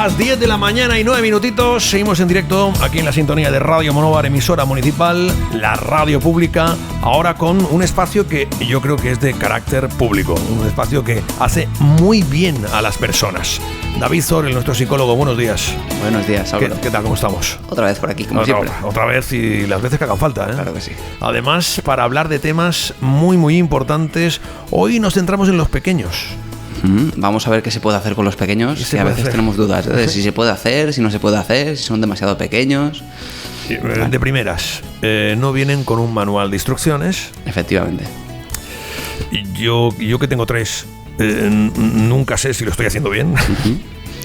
Las 10 de la mañana y 9 minutitos. Seguimos en directo aquí en la sintonía de Radio Monóvar, emisora municipal, la radio pública. Ahora con un espacio que yo creo que es de carácter público. Un espacio que hace muy bien a las personas. David Zorel, nuestro psicólogo, buenos días. Buenos días, Álvaro. ¿Qué tal? ¿Cómo estamos? Otra vez por aquí, como siempre. Otra vez y las veces que hagan falta, ¿eh? Claro que sí. Además, para hablar de temas muy, muy importantes, hoy nos centramos en los pequeños. Vamos a ver qué se puede hacer con los pequeños, que a veces tenemos dudas de si se puede hacer, si no se puede hacer, si son demasiado pequeños. De primeras, no vienen con un manual de instrucciones. Efectivamente. Yo que tengo 3, nunca sé si lo estoy haciendo bien.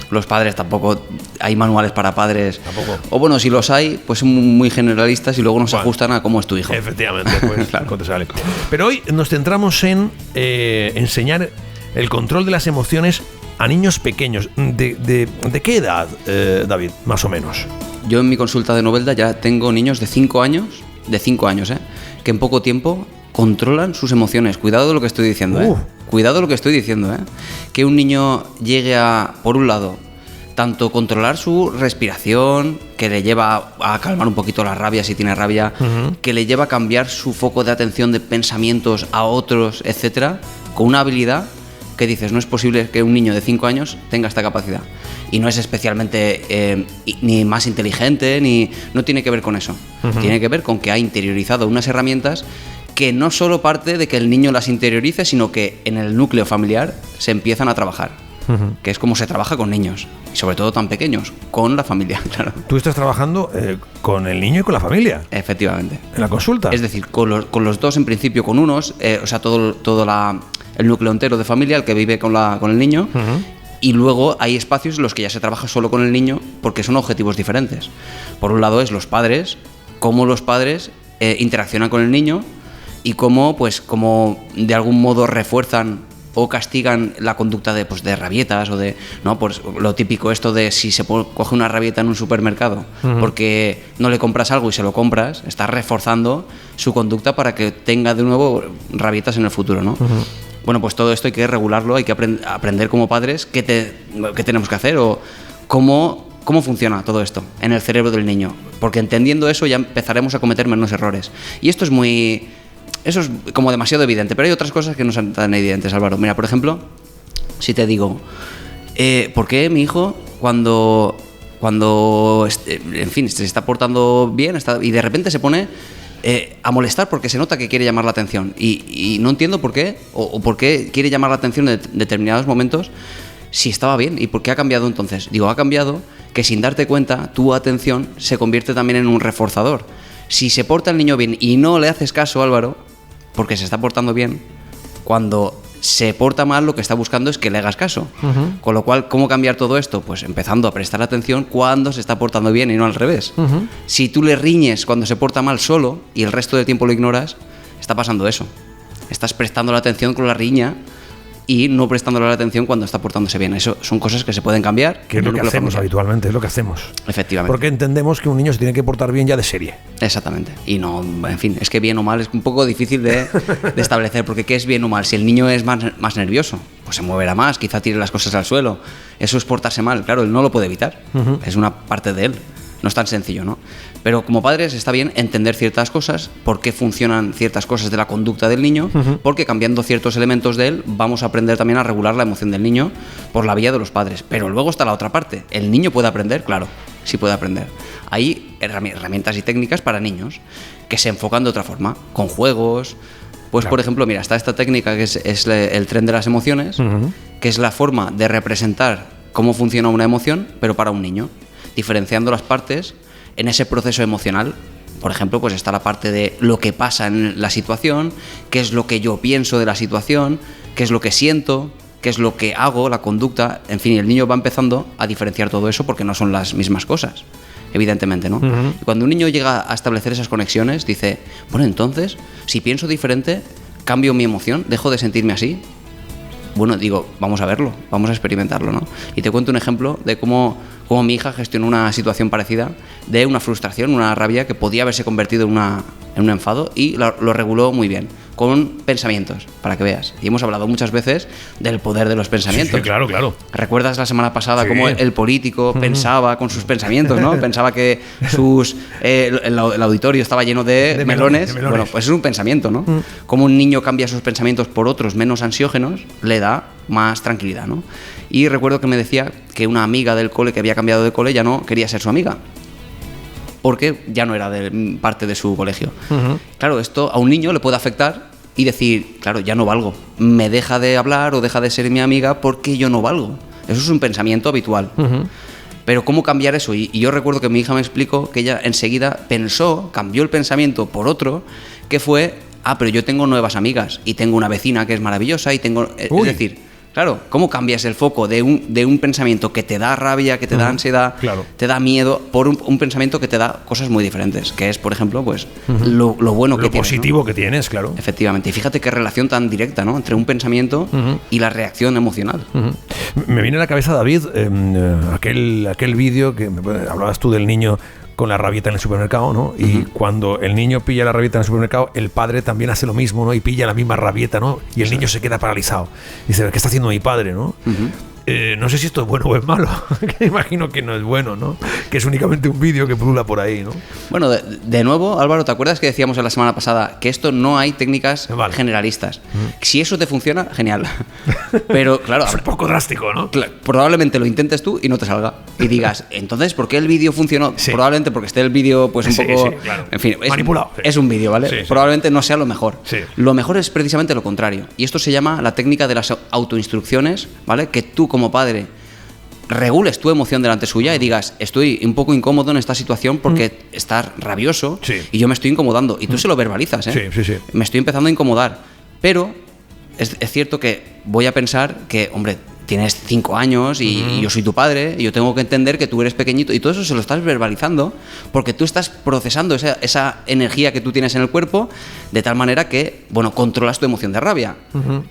Los padres tampoco, hay manuales para padres. Tampoco. O bueno, si los hay, pues son muy generalistas y luego no se ajustan a cómo es tu hijo. Efectivamente, pues Claro. te sale. Pero hoy nos centramos en enseñar el control de las emociones a niños pequeños. ¿De qué edad, David, más o menos? Yo en mi consulta de Novelda ya tengo niños de 5 años, que en poco tiempo controlan sus emociones. Cuidado de lo que estoy diciendo, Cuidado de lo que estoy diciendo, Que un niño llegue a, por un lado, tanto controlar su respiración, que le lleva a calmar un poquito la rabia si tiene rabia, que le lleva a cambiar su foco de atención de pensamientos a otros, etcétera, con una habilidad que dices, no es posible que un niño de 5 años tenga esta capacidad. Y no es especialmente ni más inteligente, ni no tiene que ver con eso. Tiene que ver con que ha interiorizado unas herramientas que no solo parte de que el niño las interiorice, sino que en el núcleo familiar se empiezan a trabajar. Que es como se trabaja con niños, y sobre todo tan pequeños, con la familia, claro. Tú estás trabajando con el niño y con la familia. Efectivamente. En la consulta. Es decir, con los dos en principio, con unos, o sea, todo el núcleo entero de familia, el que vive con el niño, y luego hay espacios en los que ya se trabaja solo con el niño porque son objetivos diferentes. Por un lado es los padres, cómo los padres interaccionan con el niño y cómo de algún modo refuerzan o castigan la conducta de rabietas o de, ¿no? Pues lo típico esto de si se coge una rabieta en un supermercado porque no le compras algo y se lo compras, estás reforzando su conducta para que tenga de nuevo rabietas en el futuro, ¿no? Bueno, pues todo esto hay que regularlo, hay que aprender como padres qué tenemos que hacer o cómo funciona todo esto en el cerebro del niño, porque entendiendo eso ya empezaremos a cometer menos errores. Y esto es como demasiado evidente, pero hay otras cosas que no son tan evidentes, Álvaro. Mira, por ejemplo, si te digo, ¿por qué mi hijo cuando en fin, se está portando bien y de repente se pone a molestar porque se nota que quiere llamar la atención y no entiendo por qué o por qué quiere llamar la atención en determinados momentos si estaba bien y por qué ha cambiado entonces? Digo, ha cambiado que sin darte cuenta tu atención se convierte también en un reforzador. Si se porta el niño bien y no le haces caso, Álvaro, porque se está portando bien, cuando se porta mal lo que está buscando es que le hagas caso. Con lo cual, ¿cómo cambiar todo esto? Pues empezando a prestar atención cuando se está portando bien y no al revés. Si tú le riñes cuando se porta mal solo y el resto del tiempo lo ignoras, está pasando eso. Estás prestando la atención con la riña y no prestándole la atención cuando está portándose bien. Eso son cosas que se pueden cambiar. Que es lo que hacemos habitualmente, es lo que hacemos. Efectivamente. Porque entendemos que un niño se tiene que portar bien ya de serie. Exactamente. Y no, en fin, es que bien o mal es un poco difícil de establecer, porque ¿qué es bien o mal? Si el niño es más nervioso, pues se moverá más, quizá tire las cosas al suelo. Eso es portarse mal, claro, él no lo puede evitar. Es una parte de él. No es tan sencillo, ¿no? Pero como padres está bien entender ciertas cosas, por qué funcionan ciertas cosas de la conducta del niño, porque cambiando ciertos elementos de él vamos a aprender también a regular la emoción del niño por la vía de los padres. Pero luego está la otra parte. ¿El niño puede aprender? Claro, sí puede aprender. Hay herramientas y técnicas para niños que se enfocan de otra forma, con juegos. Pues claro. Por ejemplo, mira, está esta técnica que es el tren de las emociones, que es la forma de representar cómo funciona una emoción, pero para un niño, diferenciando las partes en ese proceso emocional. Por ejemplo, pues está la parte de lo que pasa en la situación, qué es lo que yo pienso de la situación, qué es lo que siento, qué es lo que hago, la conducta. En fin, el niño va empezando a diferenciar todo eso porque no son las mismas cosas, evidentemente, ¿no? Y cuando un niño llega a establecer esas conexiones, dice, bueno, entonces, si pienso diferente, cambio mi emoción, dejo de sentirme así. Bueno, digo, vamos a verlo, vamos a experimentarlo, ¿no? Y te cuento un ejemplo de cómo mi hija gestionó una situación parecida, de una frustración, una rabia que podía haberse convertido en un enfado, y lo reguló muy bien. con pensamientos, para que veas. Y hemos hablado muchas veces del poder de los pensamientos. Sí, claro, claro. ¿Recuerdas la semana pasada cómo el político pensaba con sus pensamientos, ¿no? Pensaba que el auditorio estaba lleno de melones. Bueno, pues es un pensamiento, ¿no? Como un niño cambia sus pensamientos por otros menos ansiógenos, le da más tranquilidad, ¿no? Y recuerdo que me decía que una amiga del cole que había cambiado de cole ya no quería ser su amiga, porque ya no era parte de su colegio. Claro, esto a un niño le puede afectar y decir, claro, ya no valgo, me deja de hablar o deja de ser mi amiga porque yo no valgo. Eso es un pensamiento habitual. Pero ¿cómo cambiar eso? Y yo recuerdo que mi hija me explicó que ella enseguida cambió el pensamiento por otro, que fue, pero yo tengo nuevas amigas y tengo una vecina que es maravillosa y tengo... Es decir, claro, ¿cómo cambias el foco de un pensamiento que te da rabia, que te da ansiedad, te da miedo, por un pensamiento que te da cosas muy diferentes? Que es, por ejemplo, pues lo bueno que tienes. Lo positivo, ¿no? Que tienes, claro. Efectivamente. Y fíjate qué relación tan directa, ¿no? Entre un pensamiento y la reacción emocional. Me viene a la cabeza, David, aquel vídeo que hablabas tú del niño con la rabieta en el supermercado, ¿no? Y cuando el niño pilla la rabieta en el supermercado, el padre también hace lo mismo, ¿no? Y pilla la misma rabieta, ¿no? Y el niño se queda paralizado. Y dice, ¿qué está haciendo mi padre, no? No sé si esto es bueno o es malo. Imagino que no es bueno, ¿no? Que es únicamente un vídeo que pulula por ahí, ¿no? Bueno, de nuevo, Álvaro, ¿te acuerdas que decíamos la semana pasada que esto no hay técnicas generalistas? Si eso te funciona, genial. Pero, claro... Es un poco drástico, ¿no? Probablemente lo intentes tú y no te salga. Y digas, entonces, ¿por qué el vídeo funcionó? Sí. Probablemente porque esté el vídeo, pues un poco... Sí, claro. En fin, manipulado. Es un vídeo, ¿vale? Probablemente no sea lo mejor. Sí. Lo mejor es precisamente lo contrario. Y esto se llama la técnica de las autoinstrucciones, ¿vale? Que tú, como padre, regules tu emoción delante suya y digas, estoy un poco incómodo en esta situación porque estás rabioso y yo me estoy incomodando. Y tú se lo verbalizas, ¿eh? Sí. Me estoy empezando a incomodar. Pero es cierto que voy a pensar que, hombre, tienes 5 años y yo soy tu padre y yo tengo que entender que tú eres pequeñito, y todo eso se lo estás verbalizando porque tú estás procesando esa energía que tú tienes en el cuerpo de tal manera que, bueno, controlas tu emoción de rabia.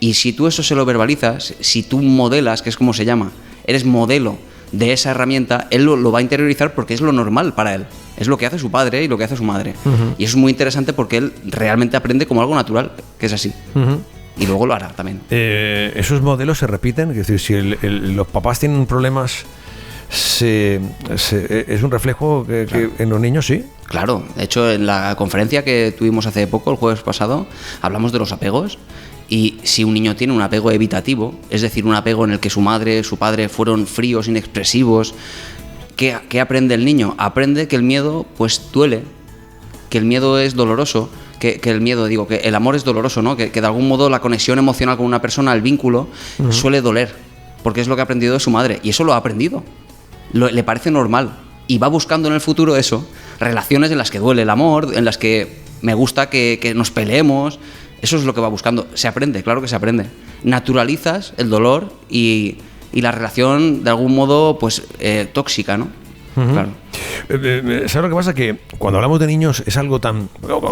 Y si tú eso se lo verbalizas, si tú modelas, que es como se llama, eres modelo de esa herramienta, él lo va a interiorizar porque es lo normal para él. Es lo que hace su padre y lo que hace su madre. Y eso es muy interesante porque él realmente aprende como algo natural, que es así. Y luego lo hará también. ¿Esos modelos se repiten? Es decir, si los papás tienen problemas, ¿es un reflejo que en los niños sí? Claro. De hecho, en la conferencia que tuvimos hace poco, el jueves pasado, hablamos de los apegos. Y si un niño tiene un apego evitativo, es decir, un apego en el que su madre, su padre fueron fríos, inexpresivos, ¿qué aprende el niño? Aprende que el miedo pues duele, que el miedo es doloroso, que el miedo, que el amor es doloroso, ¿no? Que de algún modo la conexión emocional con una persona, el vínculo, suele doler, porque es lo que ha aprendido de su madre, y eso lo ha aprendido, le parece normal, y va buscando en el futuro eso, relaciones en las que duele el amor, en las que me gusta que nos peleemos. Eso es lo que va buscando. Se aprende, claro que se aprende. Naturalizas el dolor y la relación, de algún modo, pues tóxica, ¿no? Claro. ¿Sabes lo que pasa? Que cuando hablamos de niños es algo tan...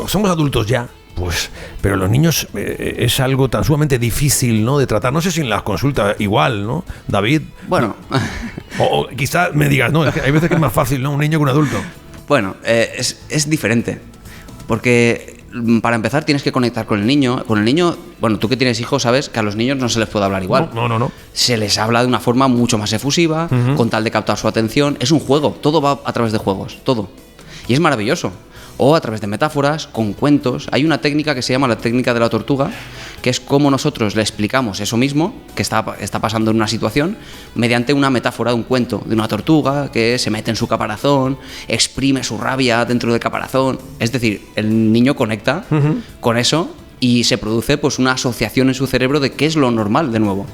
Somos adultos ya, pues, pero los niños es algo tan sumamente difícil, ¿no?, de tratar. No sé si en las consultas igual, ¿no, David? Bueno. o quizás me digas, no, es que hay veces que es más fácil, ¿no?, un niño que un adulto. Bueno, es diferente. Porque... Para empezar tienes que conectar con el niño. Con el niño, bueno, tú que tienes hijos sabes que a los niños no se les puede hablar igual. No. Se les habla de una forma mucho más efusiva, con tal de captar su atención. Es un juego, todo va a través de juegos, todo. Y es maravilloso. O a través de metáforas, con cuentos. Hay una técnica que se llama la técnica de la tortuga, que es cómo nosotros le explicamos eso mismo que está pasando en una situación mediante una metáfora de un cuento, de una tortuga que se mete en su caparazón, exprime su rabia dentro del caparazón. Es decir, el niño conecta con eso y se produce pues una asociación en su cerebro de qué es lo normal de nuevo.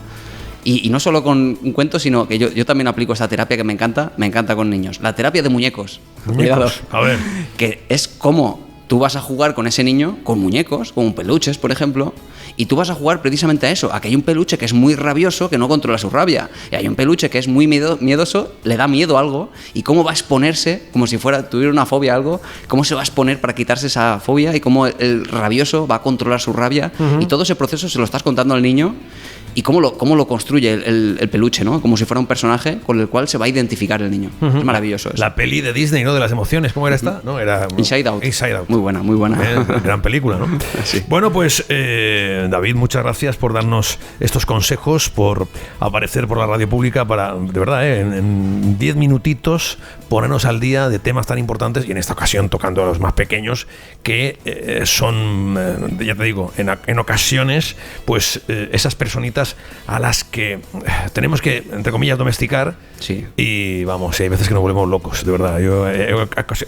Y no solo con un cuento, sino que yo también aplico esta terapia que me encanta con niños. La terapia de muñecos. Cuidado. A ver. Que es como tú vas a jugar con ese niño, con muñecos, con peluches, por ejemplo, y tú vas a jugar precisamente a eso, a que hay un peluche que es muy rabioso, que no controla su rabia, y hay un peluche que es muy miedoso, le da miedo a algo, y cómo va a exponerse, como si tuviera una fobia a algo, cómo se va a exponer para quitarse esa fobia, y cómo el rabioso va a controlar su rabia, y todo ese proceso se lo estás contando al niño. y cómo lo construye el peluche, ¿no? Como si fuera un personaje con el cual se va a identificar el niño. Es maravilloso eso. La peli de Disney, ¿no? De las emociones, ¿cómo era esta? ¿No? Era Inside Out. Inside Out. Muy buena, muy buena. Gran película, ¿no? Sí. Bueno, pues David, muchas gracias por darnos estos consejos, por aparecer por la radio pública para, de verdad, en 10 minutitos ponernos al día de temas tan importantes y en esta ocasión tocando a los más pequeños que son, ya te digo, en ocasiones, pues esas personitas a las que tenemos que, entre comillas, domesticar. Sí. Y vamos, hay veces que nos volvemos locos, de verdad. Yo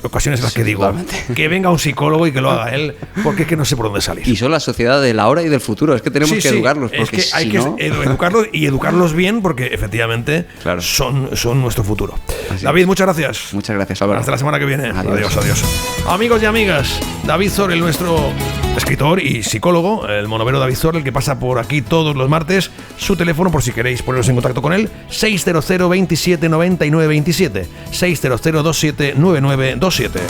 ocasiones en las que digo totalmente. que venga un psicólogo y que lo haga él, porque es que no sé por dónde salir. Y son la sociedad de la hora y del futuro. Es que tenemos que educarlos. Es que hay si que no... educarlos y educarlos bien, porque efectivamente Claro. son nuestro futuro. Así David, es. muchas gracias. Muchas gracias, Álvaro. Hasta la semana que viene. Adiós. Adiós. Amigos y amigas, David Zorel, nuestro escritor y psicólogo, el monovero David Zorel, que pasa por aquí todos los martes. Su teléfono, por si queréis poneros en contacto con él, 600 27 99 27, 600 27 99 27.